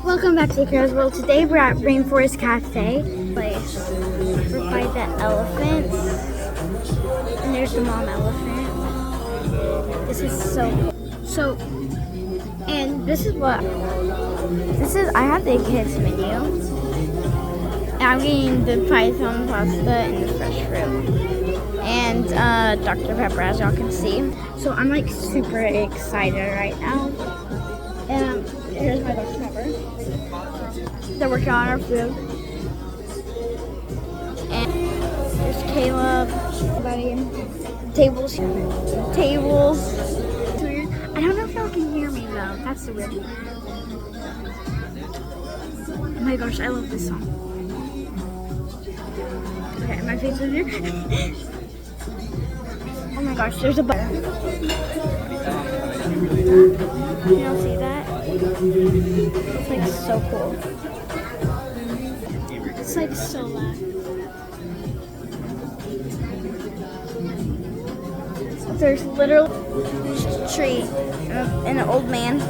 Welcome back to Caras. Well, today we're at Rainforest Cafe place. We're by the elephants. And there's the mom elephant. This is so cool. And this is I have the kids menu. And I'm getting the python pasta and the fresh fruit. And Dr. Pepper, as y'all can see. So I'm like super excited right now. And here's my Dr. Pepper. They're working on our food. And there's Caleb. Everybody. Tables. It's weird. I don't know if y'all can hear me though. That's the weird thing. Oh my gosh, I love this song. Okay, my face is here. Oh my gosh, there's a button. You don't see that? It's like so cool. It's like so loud. There's literally a tree and an old man.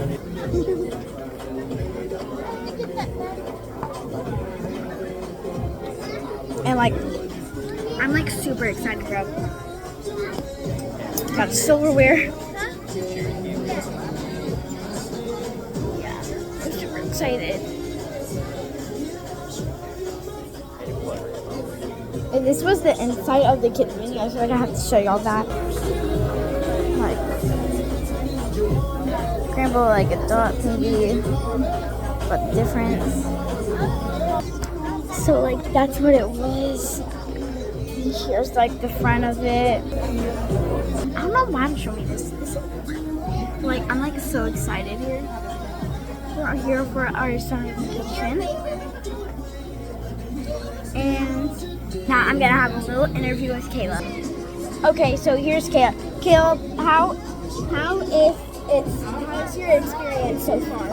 And like, I'm like super excited, bro. Got silverware. Yeah, I'm super excited. And this was the inside of the kids menu. I feel like I have to show y'all that. Like, scramble like a dot thingy, but different. So like that's what it was. Here's like the front of it. I don't know why I'm showing you this. Like I'm like so excited here. We're here for our summer vacation. And now I'm gonna have a little interview with Caleb. Okay, so here's Caleb. Caleb, how is your experience so far?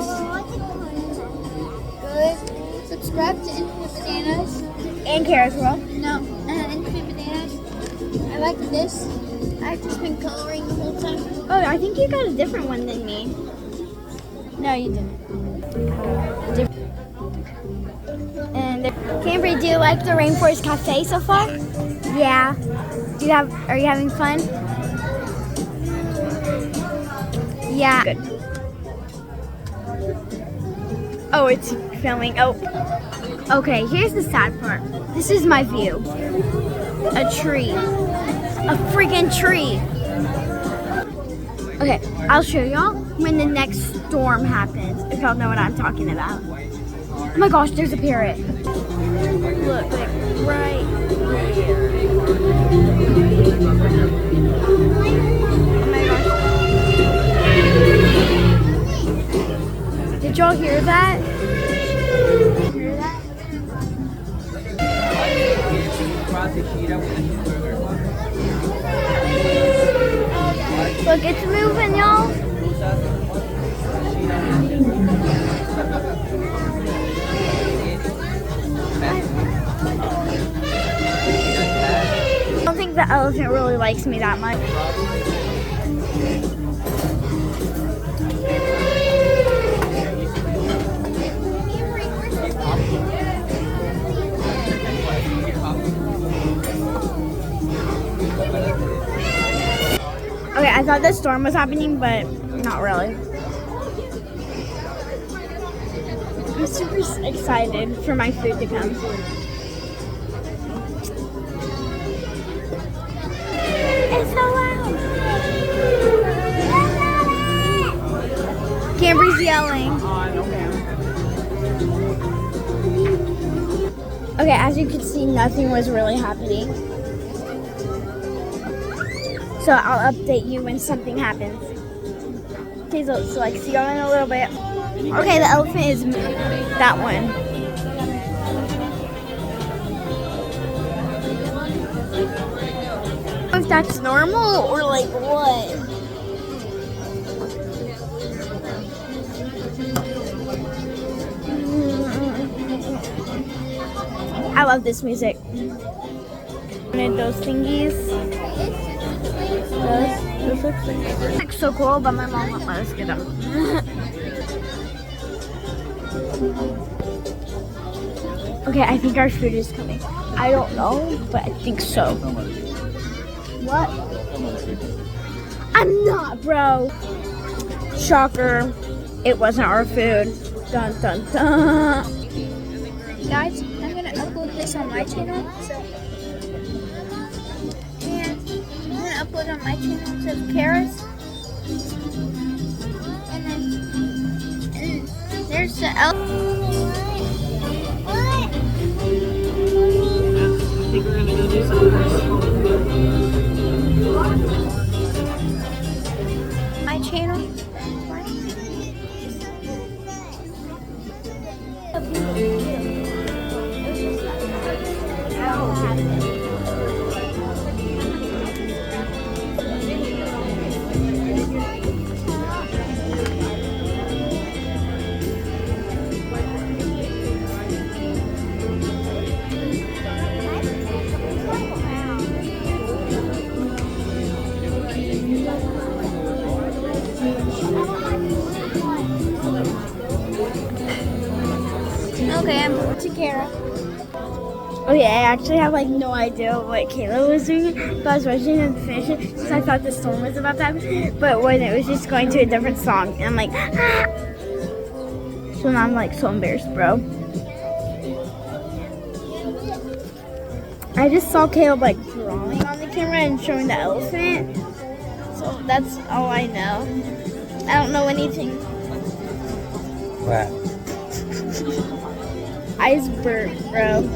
Good. Subscribe to Infinite Bananas. And Caras well? No, Infinite Bananas. I like this. I've just been coloring the whole time. Oh, I think you got a different one than me. No, you didn't. And Cambry, do you like the Rainforest Cafe so far? Yeah. Are you having fun? Yeah. Good. Oh, it's filming. Oh. Okay, here's the sad part. This is my view. A tree. A freaking tree. Okay, I'll show y'all when the next storm happens, if y'all know what I'm talking about. Oh my gosh, there's a parrot. Look, like right here. Oh my gosh. Did y'all hear that? Hear that? Look, it's moving, y'all. I don't think the elephant really likes me that much. Okay, I thought the storm was happening, but not really. I'm super excited for my food to come. It's so loud. Cambry's yelling. Okay, as you can see, nothing was really happening. So I'll update you when something happens. Okay, so like see y'all in a little bit. Okay, the elephant is that one. If that's normal or like what? I love this music. Wanted those thingies. This looks so cool, but my mom won't let us get them. Okay, I think our food is coming. I don't know, but I think so. What? I'm not, bro. Shocker. It wasn't our food. Dun dun dun. Guys, I'm gonna upload this on my channel. And I'm gonna upload on my channel to Caras. And then there's the elf. I think we're gonna go do something. My channel. Okay, I'm to Kara. Okay, I actually have like no idea what Kayla was doing, but I was watching them finish it because I thought the storm was about to happen. But when it was just going to a different song, and I'm like, ah! So now I'm like so embarrassed, bro. I just saw Caleb like drawing on the camera and showing the elephant, so that's all I know. I don't know anything. What? Iceberg, bro.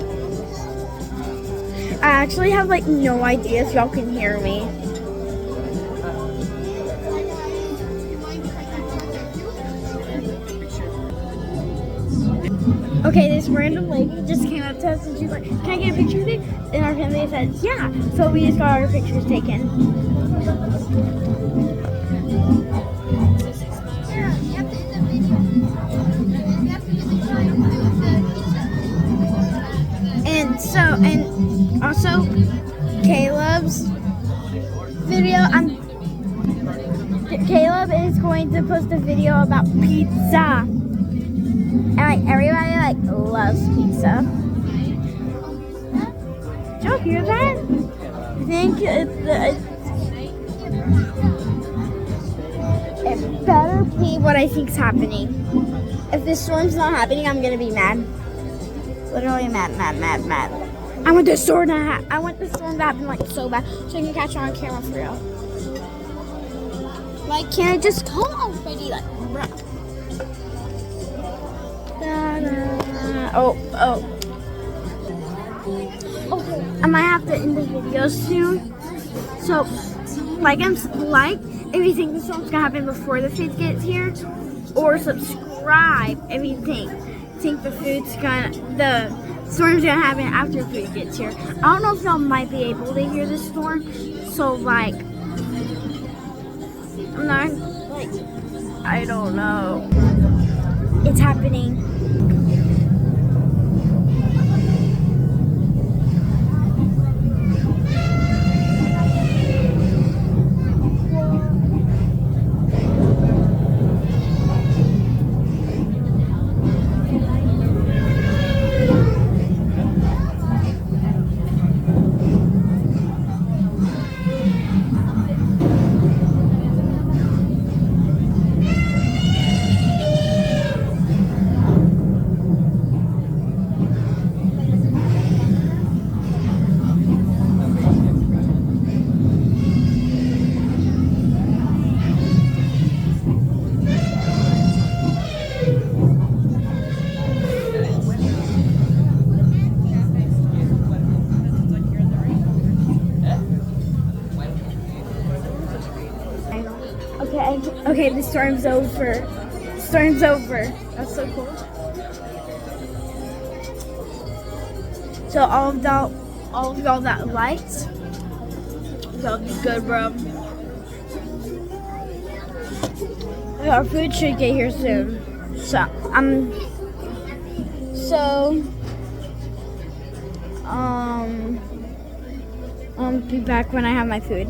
I actually have like no idea if y'all can hear me. Okay, this random lady just came up to us and she's like, "Can I get a picture of you?" And our family said, "Yeah." So we just got our pictures taken. And also Caleb's video. Caleb is going to post a video about pizza, and like everybody like loves pizza. Did y'all hear that? I think it better be what I think's happening. If this storm's not happening, I'm gonna be mad. Literally mad. I want the storm to happen like so bad, so I can catch it on camera for real. Like, can't it just come already? Like, bruh. Oh. Okay, I might have to end the video soon. So, like, if you think the storm's gonna happen before the food gets here, or subscribe if you think the storm's gonna happen after food gets here. I don't know if y'all might be able to hear the storm, so like, I'm not like, I don't know. It's happening. Okay, the storm's over. That's so cool. So all of y'all that liked, y'all be good, bro. Our food should get here soon. So I'll be back when I have my food.